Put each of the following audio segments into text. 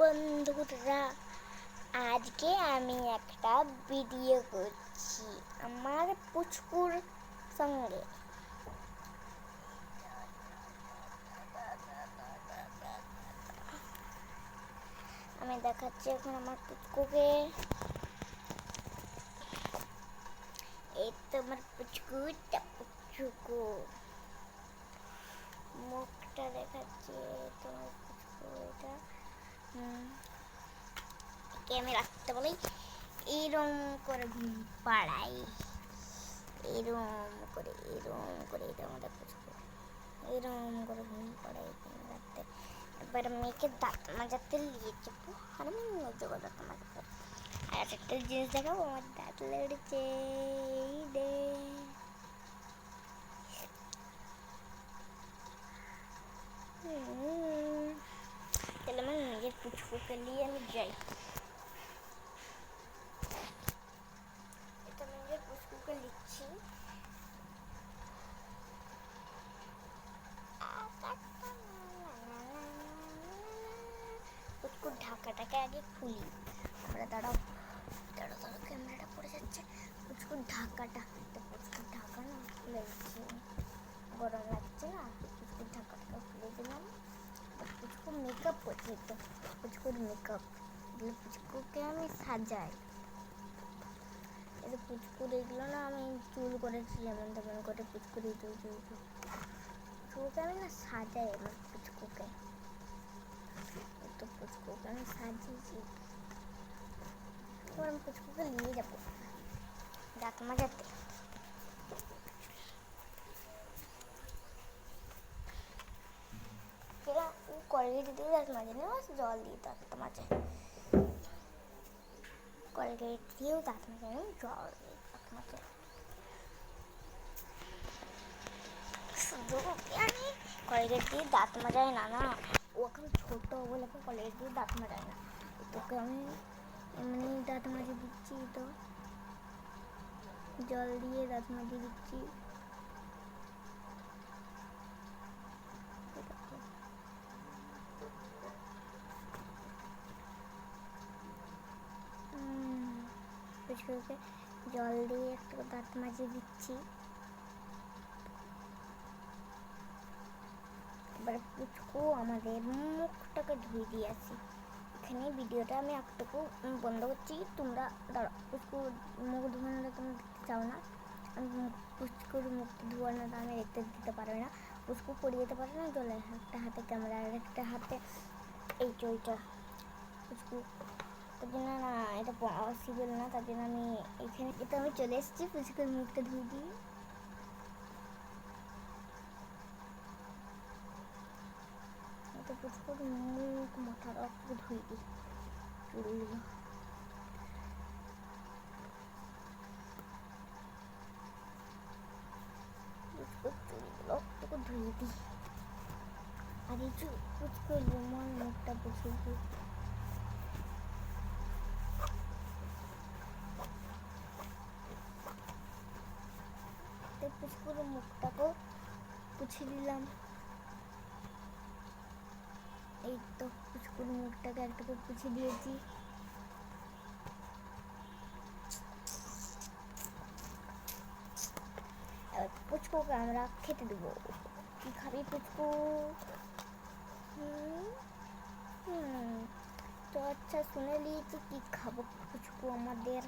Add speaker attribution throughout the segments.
Speaker 1: বন্ধুরা, আজকে আমি একটা ভিডিও করছি আমার পুচকুর সঙ্গে। আমি দেখাচ্ছি এখন আমার পুচকুকে। এই তো আমার পুচকুটা, পুচকু মুখটা দেখাচ্ছি। তোমার পুচকু এটা একে আমি রাখতে বলি, এরম করে ঘুম পাড়াই, এরম করে এটা আমাদের পুচকু, এরম করে ঘুম পাড়াই রাখতে। এবার মেয়েকে দাঁত মাজাতে নিয়ে যাবো আর আমি নিজে দাঁত মাজাবো। আর একটা জিনিস দেখাবো, আমার দাঁত লেগেছে। তাহলে আমার নিজের পুচকুকে নিয়ে আমি যাই। এটা আমি নিজের পুচকুকে লিখছি। পুচকুর ঢাকাটাকে আগে খুলি আমরা। দাঁড়াও দাঁড়াও দাঁড়াও, ক্যামেরাটা পড়ে যাচ্ছে। পুচকুর ঢাকাটা, পুচকুর ঢাকা না খুলে যাচ্ছে, গরম লাগছে না। পুচকুর ঢাকাটাকে খুলে দিলাম। পুচকু মেকআপ করছে, তো পুচকুর মেকআপ এগুলো পুচকুকে আমি সাজাই। এই পুচকুর এগুলো না আমি চুল করেছি যেমন তেমন করে। পুচকুর এই পুচকুকে আমি না সাজাই আমার পুচকুকে। তো পুচকুকে আমি সাজিয়েছি। এবার আমি পুচকুকে নিয়ে যাবো দাঁত মাজাতে। ও কলগেট দিয়ে দাঁত মাজে না, জল দিয়ে দাঁত মাজে। কলগেট দিয়েও দাঁত মাজে না, জল দিয়ে দাঁত মাজে। শুধু ওকে আমি কলগেট দিয়ে দাঁত মাজাই না, ও এখন ছোট বলে কলগেট দিয়ে দাঁত মাজাই না। তোকে আমি এমনি দাঁত মাজিয়ে দিচ্ছি, তো জল দিয়ে দাঁত মাজিয়ে দিচ্ছি। পুচকুকে জল দিয়ে একটু দাঁত মাজিয়ে দিচ্ছি। এবার পুচকু আমাদের মুখটাকে ধুয়ে দিয়ে আসি। এখানে ভিডিওটা আমি একটুকু বন্ধ করছি। তোমরা দাঁড়াও, পুচকুর মুখ ধোয়ানোটা তোমরা দেখতে চাও না। আমি পুচকুর মুখটা ধোয়ানোটা আমি দেখতে দিতে পারবে না। পুচকু পড়ে যেতে পারে না জলে, একটা হাতে ক্যামেরা আর একটা হাতে এই চইটা। পুচকু তার জন্য না এটা পসিবল না, তার জন্য আমি এখানে এটা আমি চলে এসেছি পুচকুর মুখটা ধুয়ে দিয়ে। এটা পুচকুর মুখ মাথা রক্ত ধুয়ে দিই, চুলগুলো। পুচকুর চুলগুলো একটু ধুয়ে দিই। আর এই পুচকুর রুমাল মুখটা পুছে দিই। পুচকুর মুখটাকেও পুছে দিলাম। এই তো পুচকুর মুখটাকে একটু পুছে দিয়েছি। এবার পুচকুকে আমরা খেতে দেবো। কি খাবি পুচকু? তো আচ্ছা, শুনে নিয়েছি কি খাবো পুচকু আমাদের।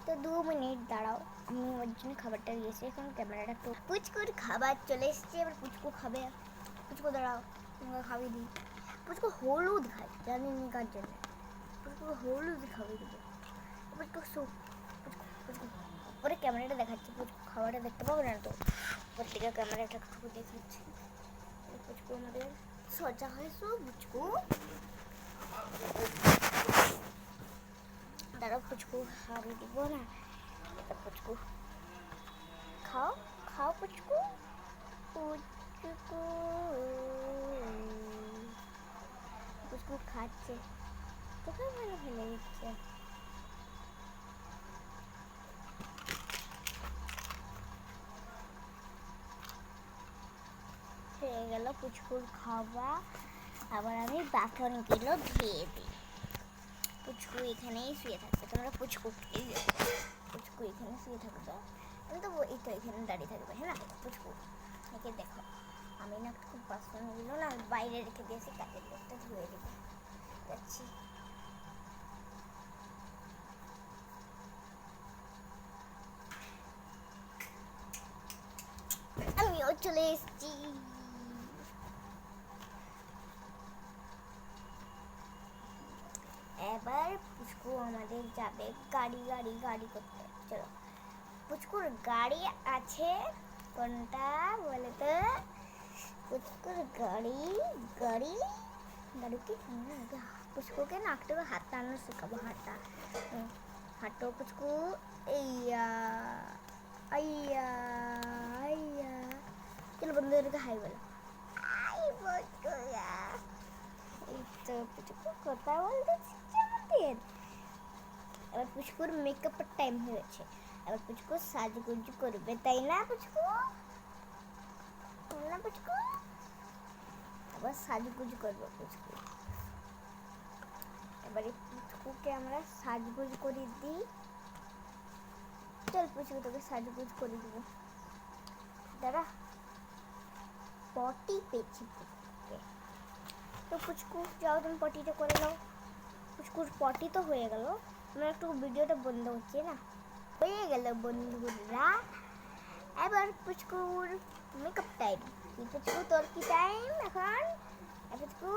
Speaker 1: তো 2 মিনিট দাঁড়াও, আমি ওর জন্য খাবারটা দিয়েছি। এখন ক্যামেরাটা একটু, পুচকুর খাবার চলে এসছে, এবার পুচকু খাবে। পুচকু দাঁড়াও, তোমাকে খাবি দিই। পুচকু হলুদ খায়, জানি নি কার জন্য। পুচকু হলুদ খাবি দেবো। এবার একটু পুচকু উপরে ক্যামেরাটা দেখাচ্ছে, পুচকু খাবারটা দেখতে পাবো না, তো উপর থেকে ক্যামেরাটা একটু দেখাচ্ছে। পুচকু আমাদের সোজা হয়েছে। পুচকু দাঁড়াও, পুচকু খাবি দিব না। পুচকু খাও খাও পুচকু। পুচকু পুচকু খাচ্ছে, তোকে ভালো ফেলে দিচ্ছে। হয়ে গেল পুচকুর খাওয়া। আবার আমি বাসনগুলো ধুয়ে দিই। পুচকু এখানেই শুয়ে থাকবে, তোমরা পুচকুকেই দেখো। পুচকু এখানে শুয়ে থাকবে, আমি তো এই তো এখানে দাঁড়িয়ে থাকবে, হ্যাঁ না পুচকু? একে দেখো, আমি না খুব বাসনগুলো না বাইরে রেখে দিয়েছি, কাজের লোকটা ধুয়ে দেবে। যাচ্ছি। আমিও চলে এসেছি। এবার পুচকু আমাদের যাবে গাড়ি গাড়ি গাড়ি করতে। চলো, পুচকুর গাড়ি আছে কোনটা বলে তো? পুচকুর গাড়ি গাড়ি গাড়িতে পুচকুকে না একটু হাত টানো শেখাবো। হাতটা হাঁটো পুচকু। এইয়া আইয়া আইয়া। চলো বন্ধুদেরকে হাই বলো। হাই বন্ধুরা। এই তো পুচকু কথা বলতে শিখছে আমাদের। এবার পুচকুর মেকআপের টাইম হয়েছে। এবার পুচকু সাজগুজ করবে, তাই না পুচকু? না পুচকু? আবার সাজগুজ করবো পুচকু। এবারে পুচকুকে আমরা সাজগুজ করে দিই। চল পুচকু, তোকে সাজগুজ করে দিব। দাঁড়া, পটি পেয়েছি পুচকুকে। তো পুচকু যাও, তুমি পটিটা করে নাও। পুচকুর পটি তো হয়ে গেল। আমার একটু ভিডিওটা বন্ধ হচ্ছে না, হয়ে গেল বন্ধুরা। এবার পুচকুর মেকআপ টাইম। কি পুচকু, তোর কি টাইম এখন? Puchku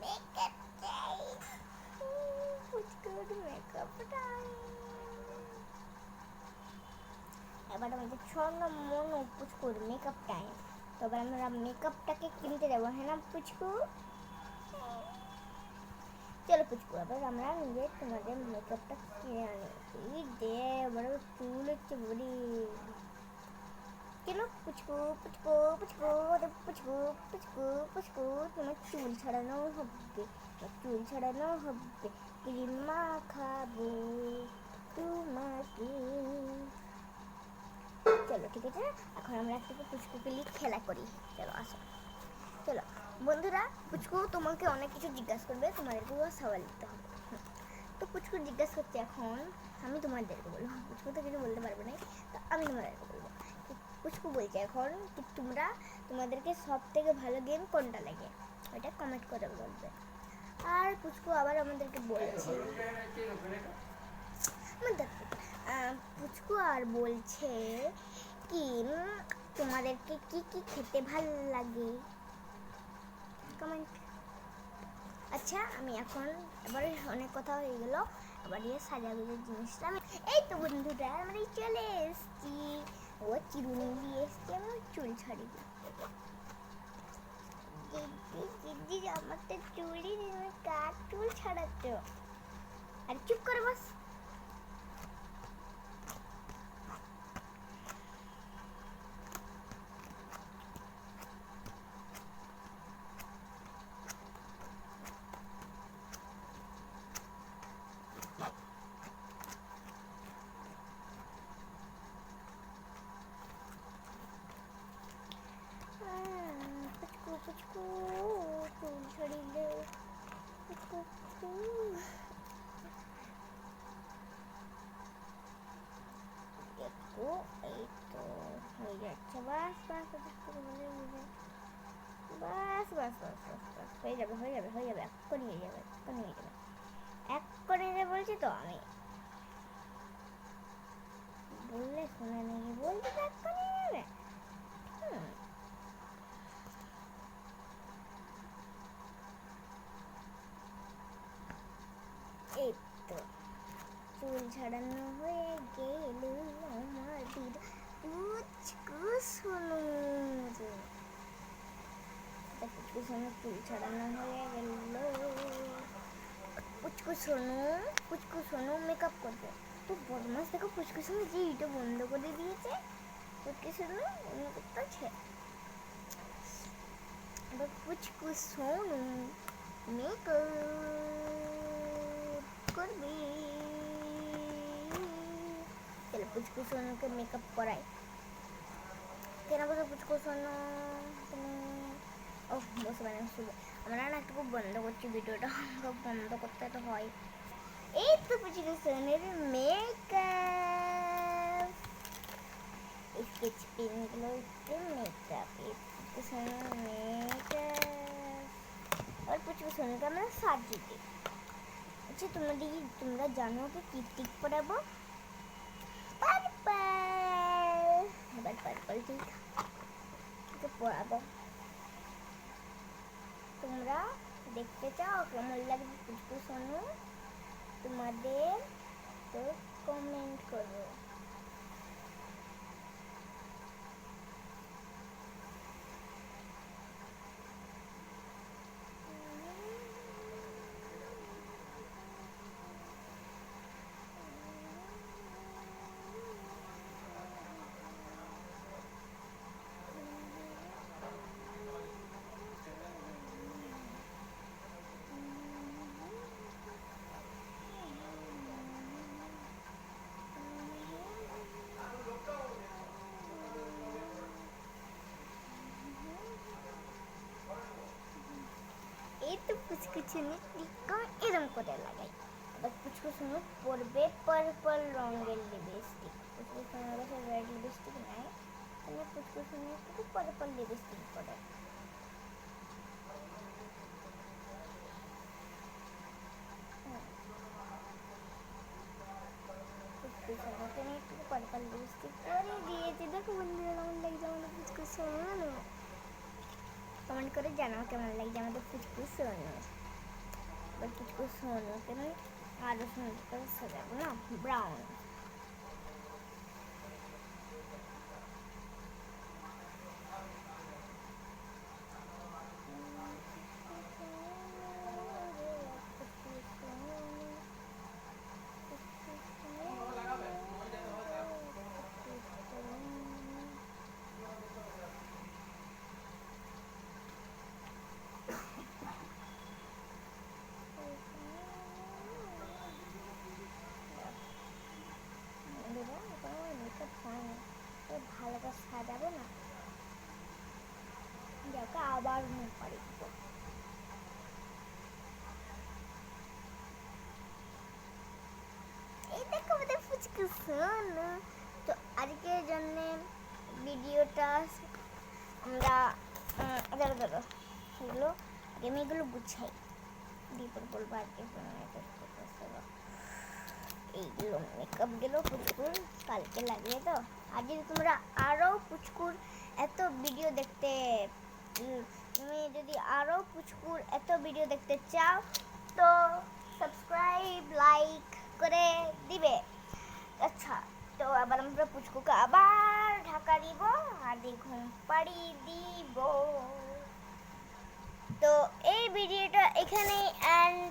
Speaker 1: makeup time. পুচকুর মেকআপ টাইম। এবার আমাদের স্বর্ণ মনো পুচকুর মেকআপ টাইম। তবে আমরা মেকআপটাকে কিনতে যাবো, হ্যাঁ না পুচকু? চলো পুচকু, আবার আমরা নিজে তোমাদের মেকআপটা কিনে আনি। এই দে বড় চুল হচ্ছে বড়ি। চলো পুচকু পুচকু পুচকু পুচকু পুচকু পুচকু, তোমার চুল ছাড়ানো হবে, চুল ছাড়ানো হবে। ক্রিম মাখাবো তোমাকে। চলো ঠিক আছে, এখন আমরা একটু পুচকুকে নিয়ে খেলা করি। চলো আসো। চলো বন্ধুরা, পুচকু তোমাকে অনেক কিছু জিজ্ঞাসা করবে, তোমাদেরকেও সওয়াল দিতে হবে। তো পুচকু জিজ্ঞাসা করছে এখন, আমি তোমাদেরকে বলবো। পুচকু তো কিছু বলতে পারবে না, তো আমি তোমাদেরকে বলবো। পুচকু বলছে এখন কি তোমাদেরকে সব থেকে ভালো গেম কোনটা লাগে, ওইটা কমেন্ট করে বলবে। আর পুচকু আবার আমাদেরকে বলছে, পুচকু আর বলছে কি তোমাদেরকে কি কি খেতে ভালো লাগে কমেন্ট। আচ্ছা আমি এখন, এবারে অনেক কথা হয়ে গেল, আবার এই সাজাগুজের জিনিসটা আমি, এই তো বন্ধুরা আমরা চলে এসেছি। ও চিরুনি দিয়ে এসছি, আমি চুল ছাড়িয়ে দিই। দিদি আমার তো চুলই কার চুল ছাড়াচ্ছ? আর চুপ করে বস। পুচকু চুল ছাড়িয়ে দে পুচকু। দেখো এই তো হয়ে যাচ্ছে, বাস বাস বাস বাস বাস বাস বাস হয়ে যাবে হয়ে যাবে হয়ে যাবে, এক্ষুনি হয়ে যাবে এক্ষুনি হয়ে যাবে এক্ষুনি হয়ে যাবে বলছি তো আমি, বললে শোনা নেই, বলছি তো এক্ষুনি হয়ে যাবে। এই তো চুল ছাড়ানো হয়ে গেল আমাদের পুচকু সোনু। পুচকু সোনু চুল ছাড়ানো হয়ে গেল। পুচকু সোনু মেকআপ করবে। তো বদমাস দেখো, পুচকু সোনু যে এটা বন্ধ করে দিয়েছে। পুচকু সোনু মেকআপ করছে। এবার পুচকু সোনু মেকআপ করবে। চলো পুচকু সোনুকে মেকআপ করাই। কেন বলো পুচকু সোনু তুমি ও বসে মানে আমরা না একটু বন্ধ করছি ভিডিওটা, বন্ধ করতে তো হয়। এই তো পুচকু সোনের মেকআপ, স্কেচ পেনগুলো হচ্ছে মেকআপ, এই পুচকু সোনের মেকআপ। আর পুচকু সোনকে আমরা সাজিয়ে দিই। আচ্ছা তোমরা জানো ওকে কি টিক পরাবো? পার্পল। এবার পার্পল টিক ওকে পরাবো। তোমরা দেখতে চাও কেমন লাগবে পুচকু সোনু? তোমাদের তো কমেন্ট করো। এই তো পুচকু সোনু এরম করে লাগাই। এবার পুচকু সোনু পরবে পার্পল রঙের লিপস্টিক। পুচকু সোনুর কাছে রেড লিপস্টিক নাই, তাহলে পুচকু সোনু একটু পার্পল লিপস্টিক পরে। পুচকু সোনুকে আমি একটু পার্পল লিপস্টিক পরে দিয়েছি। দেখো বন্ধুরা কেমন লাগছে আমাদের পুচকু সোনু। কমেন্ট করে জানাও কেমন লাগছে আমাদের পুচকু সোনু। এবার পুচকু সোনুকে আমি আরো সুন্দর করে সাজাবো না, ব্রাউন। ভালো করে সাজাবো না, যাকে আবার মুখ পাড়ি দিব। এই দেখো আমাদের পুচকু সোনু। তো আজকের জন্য ভিডিওটা আমরা ধরো এগুলো আগে আমি এগুলো গুছাই দিয়ে বলবো আজকে এইগুলো মেকআপ গেলো পুচকুর কালকে লাগবে। তো আর যদি তোমরা আরও পুচকুর এত ভিডিও দেখতে তুমি যদি আরও পুচকুর এত ভিডিও দেখতে চাও তো সাবস্ক্রাইব লাইক করে দিবে। আচ্ছা তো আবার আমরা পুচকুকে আবার ঢাকা দিব আর ঘুম পাড়ি দিব। তো এই ভিডিওটা এখানেই এন্ড